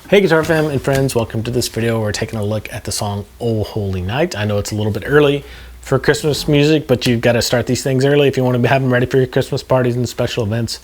Hey Guitar fam and friends, welcome to this video. We're taking a look at the song Oh Holy Night. I know it's a little bit early for Christmas music, but you've got to start these things early if you want to have them ready for your Christmas parties and special events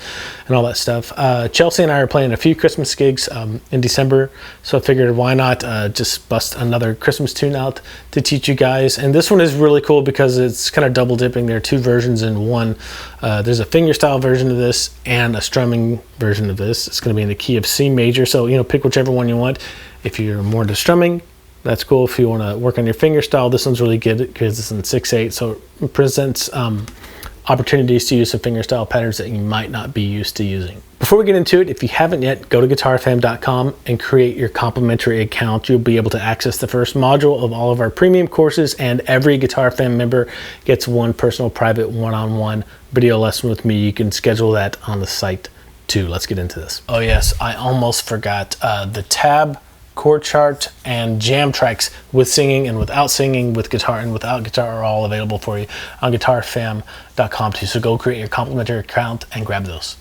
and all that stuff. Chelsea and I are playing a few Christmas gigs in December, so I figured why not just bust another Christmas tune out to teach you guys. And this one is really cool because it's kind of double dipping. There are two versions in one. There's a fingerstyle version of this and a strumming version of this. It's going to be in the key of C major, so pick whichever one you want. If you're more into strumming, that's cool. If you want to work on your fingerstyle, this one's really good because it's in 6/8, so it presents opportunities to use some fingerstyle patterns that you might not be used to using. Before we get into it, if you haven't yet, go to guitarfam.com and create your complimentary account. You'll be able to access the first module of all of our premium courses, and every Guitar Fam member gets one personal private one-on-one video lesson with me. You can schedule that on the site too. Let's get into this. Oh yes, I almost forgot the tab, chord chart, and jam tracks with singing and without singing, with guitar and without guitar, are all available for you on guitarfam.com too. So go create your complimentary account and grab those.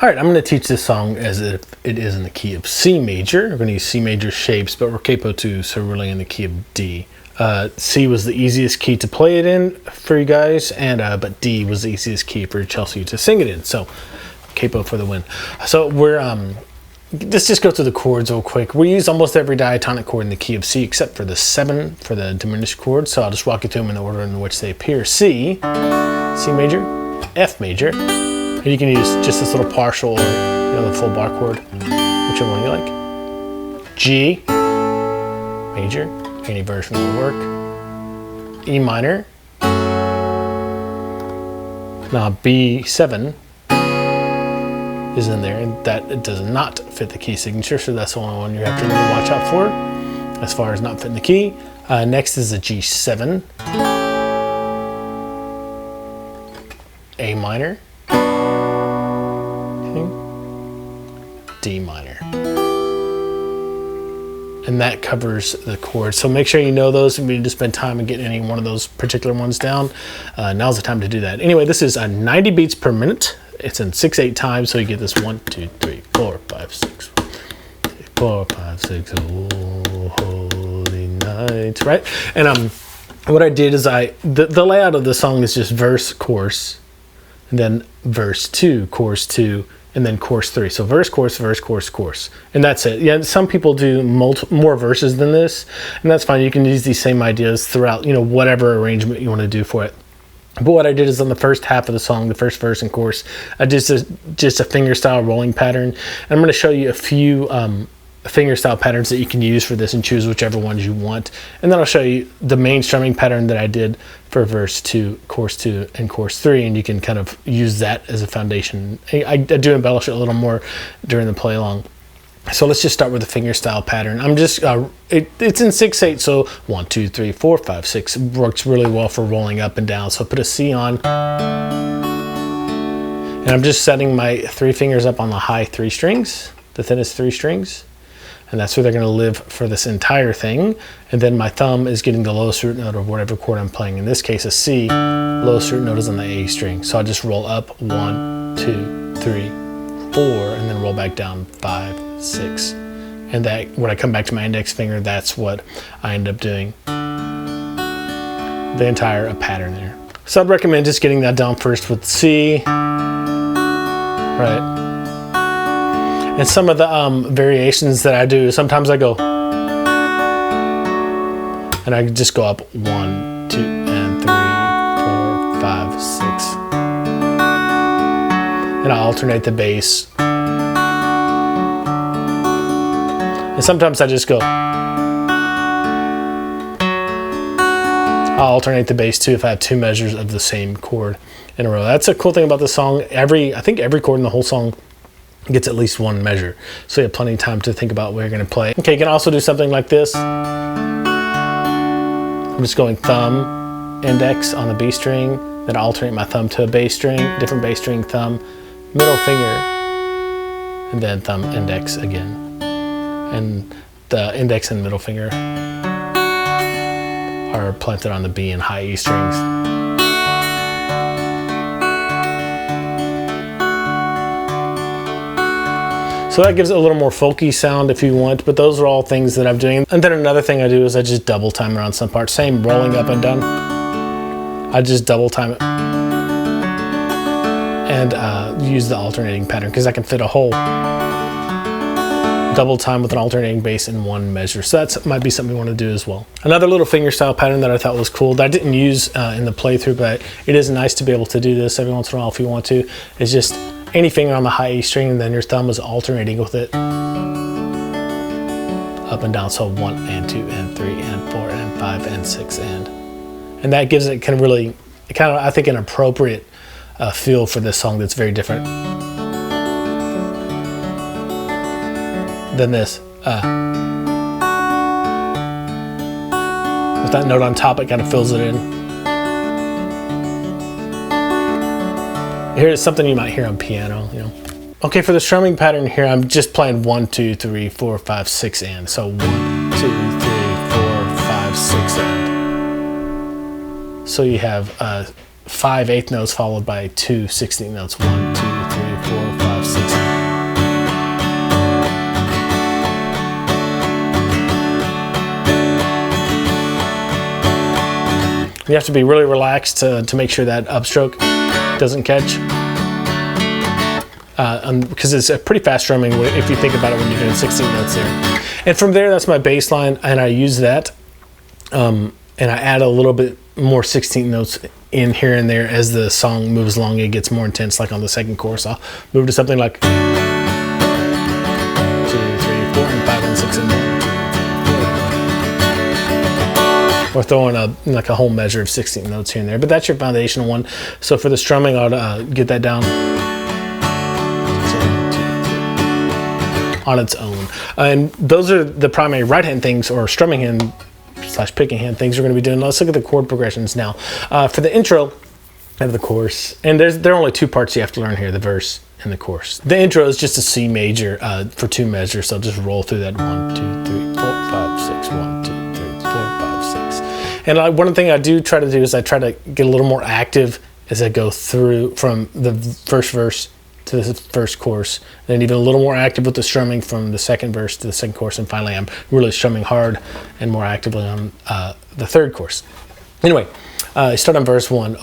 All right, I'm going to teach this song as if it is in the key of C major. We're going to use C major shapes, but we're capo 2, so we're really in the key of D. C was the easiest key to play it in for you guys, and but D was the easiest key for Chelsea to sing it in. So capo for the win. So we're let's just go through the chords real quick. We use almost every diatonic chord in the key of C except for the 7 for the diminished chord. So I'll just walk you through them in the order in which they appear. C, C major, F major, and you can use just this little partial or the full bar chord, whichever one you like. G major, any version will work. E minor. Now B7 is in there, and that it does not fit the key signature, so that's the only one you have to really watch out for as far as not fitting the key. Next is a G7, A minor, okay, D minor, and that covers the chords. So make sure you know those if you need to spend time and get any one of those particular ones down. Now's the time to do that. Anyway, this is 90 beats per minute. It's in 6/8 time, so you get this 1, 2, 3, 4, 5, 6, 4, 5, 6. Oh, holy night, right? And what I did is the layout of the song is just verse, chorus, and then verse 2, chorus 2, and then chorus 3. So verse, chorus, chorus, and that's it. Yeah, some people do more verses than this, and that's fine. You can use these same ideas throughout, whatever arrangement you want to do for it. But what I did is on the first half of the song, the first verse and chorus, I did just a fingerstyle rolling pattern. And I'm going to show you a few fingerstyle patterns that you can use for this and choose whichever ones you want. And then I'll show you the main strumming pattern that I did for verse 2, and chorus 3, and you can kind of use that as a foundation. I do embellish it a little more during the play along. So let's just start with the fingerstyle pattern. I'm just, it's in 6/8, so 1, 2, 3, 4, 5, 6. Works really well for rolling up and down. So I put a C on, and I'm just setting my 3 fingers up on the high 3 strings, the thinnest 3 strings, and that's where they're gonna live for this entire thing. And then my thumb is getting the lowest root note of whatever chord I'm playing. In this case, a C, lowest root note is on the A string. So I just roll up 1, 2, 3, 4, and then roll back down 5, 6, and that when I come back to my index finger, that's what I end up doing the entire pattern there. So I'd recommend just getting that down first with C, right? And some of the variations that I do, sometimes I go and I just go up 1, 2, and 3, 4, 5, 6, and I alternate the bass. And sometimes I just go. I'll alternate the bass too if I have 2 measures of the same chord in a row. That's a cool thing about the song. I think every chord in the whole song gets at least 1 measure. So you have plenty of time to think about where you're gonna play. Okay, you can also do something like this. I'm just going thumb, index on the B string, then I alternate my thumb to a bass string, different bass string, thumb, middle finger, and then thumb, index again. And the index and middle finger are planted on the B and high E strings. So that gives it a little more folky sound if you want, but those are all things that I'm doing. And then another thing I do is I just double time around some parts. Same rolling up and down. I just double time it and use the alternating pattern because I can fit a whole double time with an alternating bass in one measure. So that might be something you want to do as well. Another little fingerstyle pattern that I thought was cool that I didn't use in the playthrough, but it is nice to be able to do this every once in a while if you want to, is just any finger on the high E string and then your thumb is alternating with it up and down. So 1 and 2 and 3 and 4 and 5 and 6 and that gives it kind of I think an appropriate feel for this song that's very different than this. With that note on top, it kind of fills it in. Here's something you might hear on piano, you know. Okay, for the strumming pattern here, I'm just playing 1, 2, 3, 4, 5, 6 and. So 1, 2, 3, 4, 5, 6 and. So you have 5 eighth notes followed by 2 16th notes. 1, 2, 3, 4, 5, 6 and. You have to be really relaxed to make sure that upstroke doesn't catch. Because it's a pretty fast strumming if you think about it when you're doing 16 notes there. And from there, that's my bass line, and I use that. And I add a little bit more 16 notes in here and there as the song moves along. It gets more intense, like on the second chorus. I'll move to something like 2, 3, 4, and 5, and 6, and 1, 2, 3, 4. Or throwing like a whole measure of 16 notes here and there. But that's your foundational one. So for the strumming, I'll get that down on its own. And those are the primary right hand things, or strumming hand / picking hand things we're going to be doing. Let's look at the chord progressions now. For the intro of the chorus, and there are only 2 parts you have to learn here, the verse and the chorus. The intro is just a C major for 2 measures, so just roll through that 1, 2, 3, 4, 5, 6, 1, 2, 3, 4, 5, 6. And one thing I do try to do is I try to get a little more active as I go through from the first verse to the first chorus, then even a little more active with the strumming from the second verse to the second chorus, and finally I'm really strumming hard and more actively on the third chorus. Anyway, I start on verse 1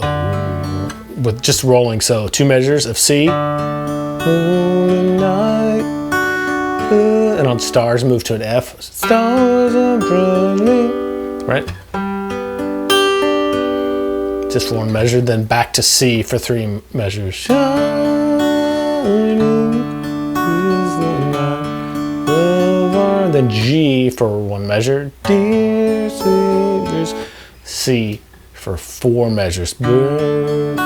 with just rolling, so 2 measures of C, and on stars move to an F, stars are burning, right? Just for 1 measure, then back to C for 3 measures. Then G for 1 measure, dear saviors, C for 4 measures, birth,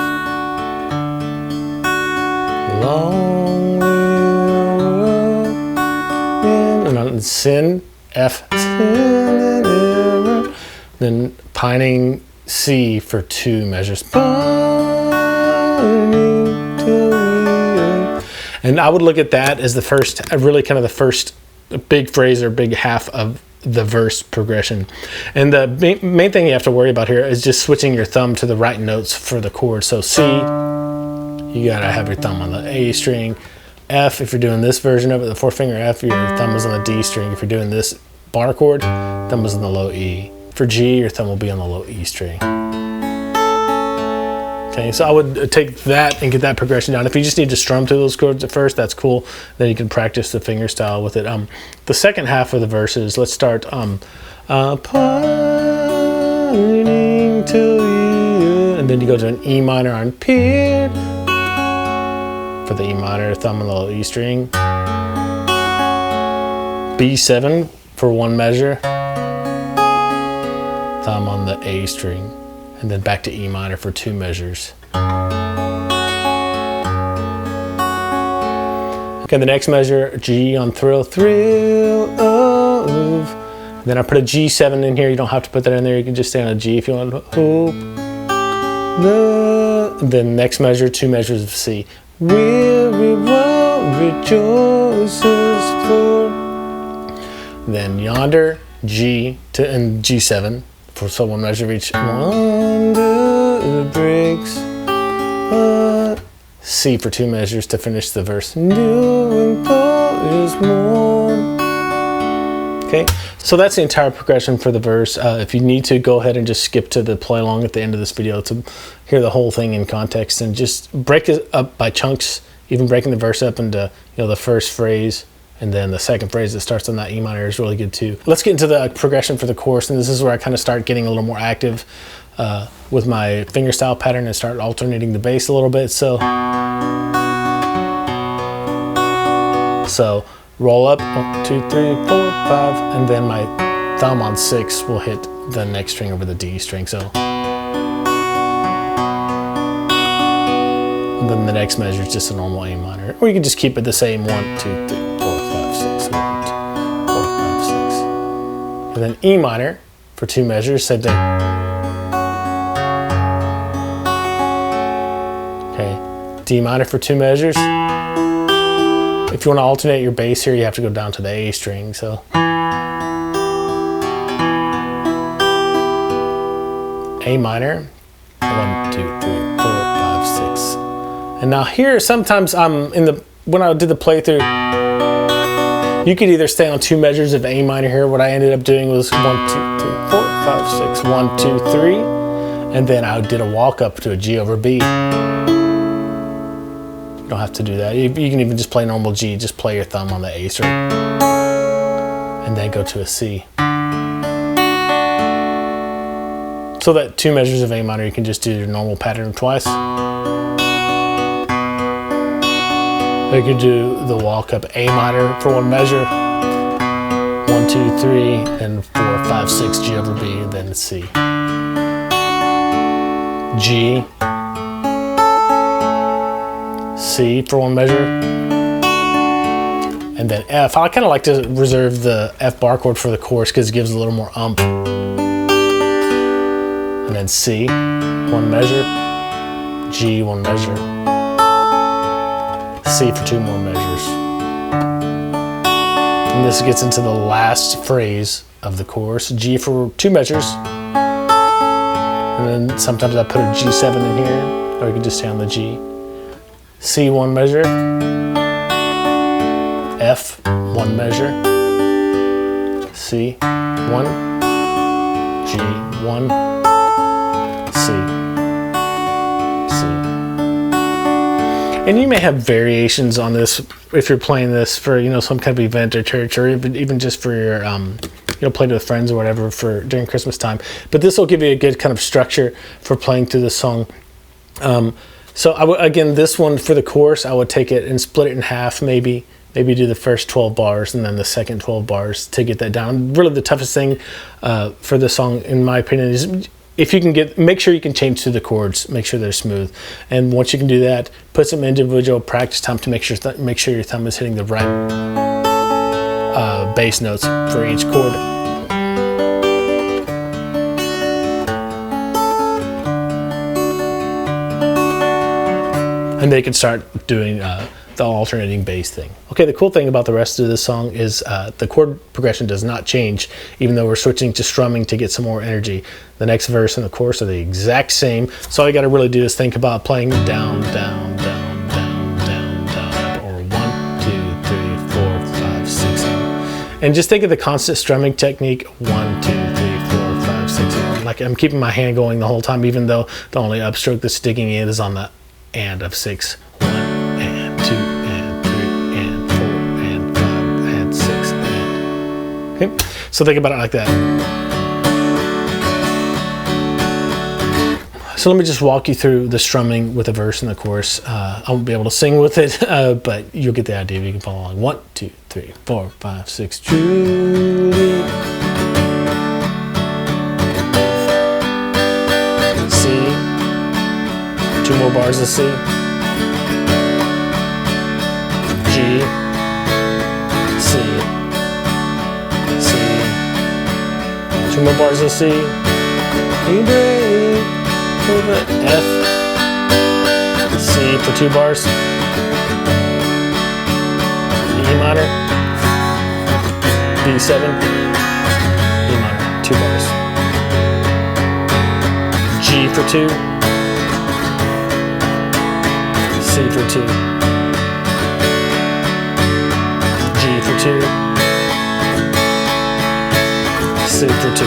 long and on sin, F, then pining C for 2 measures, and I would look at that as the first, really kind of the first big phrase or big half of the verse progression. And the main thing you have to worry about here is just switching your thumb to the right notes for the chord. So C, you gotta have your thumb on the A string. F, if you're doing this version of it, the 4-finger F, your thumb is on the D string. If you're doing this bar chord, thumb is on the low E. For G, your thumb will be on the low E string. Okay, so I would take that and get that progression down. If you just need to strum to those chords at first, that's cool. Then you can practice the fingerstyle with it. The second half of the verses, let's start pining to you, and then you go to an E minor on P for the E minor, thumb on the low E string. B7 for 1 measure, thumb on the A string. And then back to E minor for 2 measures. Okay, the next measure, G on thrill of. Then I put a G7 in here. You don't have to put that in there. You can just stay on a G if you want. Hope. Then next measure, 2 measures of C. Weary world rejoices for. Then yonder, G and G7. So 1 measure of each. Wonder breaks, C for 2 measures to finish the verse. Doing is more. Okay, so that's the entire progression for the verse. If you need to, go ahead and just skip to the play along at the end of this video to hear the whole thing in context, and just break it up by chunks, even breaking the verse up into, you know, the first phrase and then the second phrase that starts on that E minor is really good too. Let's get into the progression for the chorus, and this is where I kind of start getting a little more active with my fingerstyle pattern and start alternating the bass a little bit. So roll up, 1, 2, 3, 4, 5, and then my thumb on 6 will hit the next string over the D string. So, and then the next measure is just a normal A minor, or you can just keep it the same: 1, 2, 3, 4, 5, 6, 1, 2, 4, 5, 6, and then E minor for 2 measures, same thing. Okay, D minor for 2 measures. If you want to alternate your bass here, you have to go down to the A string. So A minor, 1, 2, 3, 4, 5, 6. And now here, sometimes when I did the playthrough, you could either stay on 2 measures of A minor here. What I ended up doing was 1, 2, 3, 4, 5, 6, 1, 2, 3, and then I did a walk up to a G over B. You don't have to do that. You can even just play normal G. Just play your thumb on the A string and then go to a C. So that 2 measures of A minor, you can just do your normal pattern twice. You can do the walk up A minor for 1 measure, 1, 2, 3, and 4, 5, 6, G over B, and then C. G, C for 1 measure, and then F. I kind of like to reserve the F bar chord for the chorus because it gives a little more umph. And then C, 1 measure, G, 1 measure, C for 2 more measures. And this gets into the last phrase of the chorus, G for 2 measures, and then sometimes I put a G7 in here, or you can just stay on the G. C, 1 measure, F, 1 measure, C, 1, G, 1, C, C. And you may have variations on this if you're playing this for, you know, some kind of event or church, or even just for your, you know, playing with friends or whatever for during Christmas time. But this will give you a good kind of structure for playing through the song. So again, this one for the chorus, I would take it and split it in half, maybe do the first 12 bars and then the second 12 bars to get that down. Really the toughest thing for the song, in my opinion, is if you can make sure you can change through the chords, make sure they're smooth. And once you can do that, put some individual practice time to make sure your thumb is hitting the right bass notes for each chord. And they can start doing the alternating bass thing. Okay, the cool thing about the rest of this song is the chord progression does not change, even though we're switching to strumming to get some more energy. The next verse and the chorus are the exact same, so all you gotta really do is think about playing down, down, down, down, down, down, or 1, 2, 3, 4, 5, 6, 7. And just think of the constant strumming technique, 1, 2, 3, 4, 5, 6, 7. Like I'm keeping my hand going the whole time, even though the only upstroke that's sticking in is on the and of 6. 1 and 2 and 3 and 4 and 5 and 6 and. Okay, so think about it like that. So let me just walk you through the strumming with the verse and the chorus. I won't be able to sing with it, but you'll get the idea if you can follow along. 1, 2, 3, 4, 5, 6. Julie. C. 2 more bars of C. G. C. C. 2 more bars of C. E break. F. C for 2 bars. E minor. B7. E minor. 2 bars. G for 2. C C for 2, G for 2, C for 2.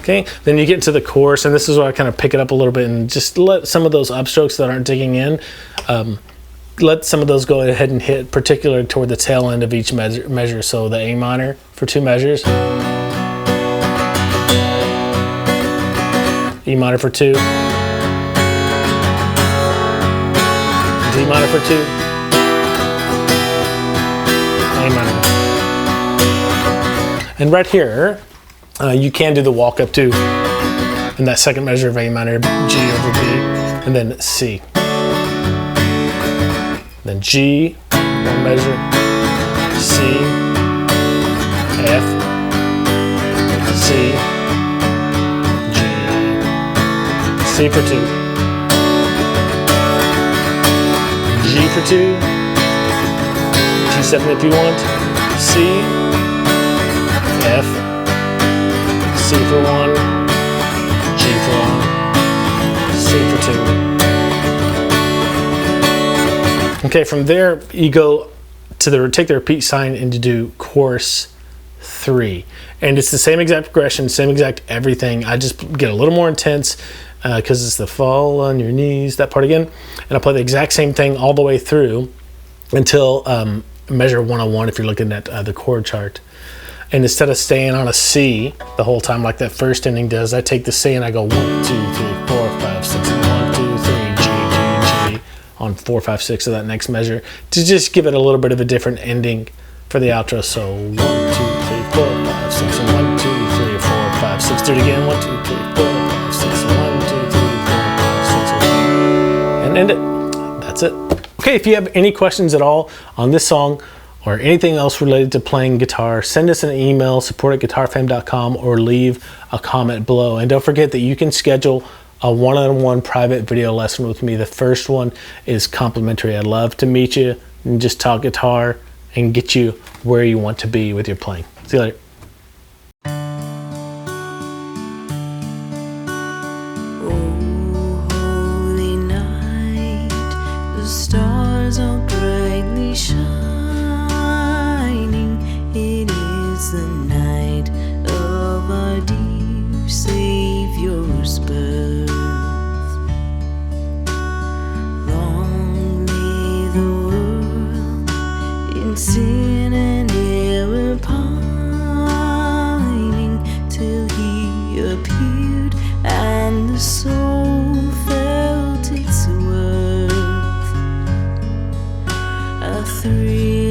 Okay, then you get into the chorus, and this is where I kind of pick it up a little bit and just let some of those upstrokes that aren't digging in, let some of those go ahead and hit, particularly toward the tail end of each measure. So the A minor for 2 measures, E minor for 2, D minor for 2, A minor. And right here, you can do the walk up too, in that second measure of A minor, G over B, and then C. Then G, one measure, C, F, C, G, C for 2, G for 2, G7 if you want, C, F, C for 1, G for 1, C for 2. Okay, from there you go to take the repeat sign and to do chorus 3. And it's the same exact progression, same exact everything. I just get a little more intense because it's the fall on your knees, that part again. And I play the exact same thing all the way through until measure 101 if you're looking at the chord chart. And instead of staying on a C the whole time like that first ending does, I take the C and I go 1, 2, 3, 4, 5, 6, 1, 2, 3, G, G, G on 4, 5, 6 of that next measure to just give it a little bit of a different ending for the outro. So 1, 2, 3, 4, 5, 6, and 1, 2, 3, 4, 5, 6. Do it again. 1, 2, 3, 4, 5, 6, 1, 2, 3, 4, 5, 6, and end it. That's it. Okay, if you have any questions at all on this song or anything else related to playing guitar, send us an email, support@guitarfam.com, or leave a comment below. And don't forget that you can schedule a one-on-one private video lesson with me. The first one is complimentary. I'd love to meet you and just talk guitar and get you where you want to be with your playing. See you later. Stars are brightly shining. It is the night of our dear Savior's birth. Long lay the world in sin and error pining, till He appeared and the soul felt its worth. A 3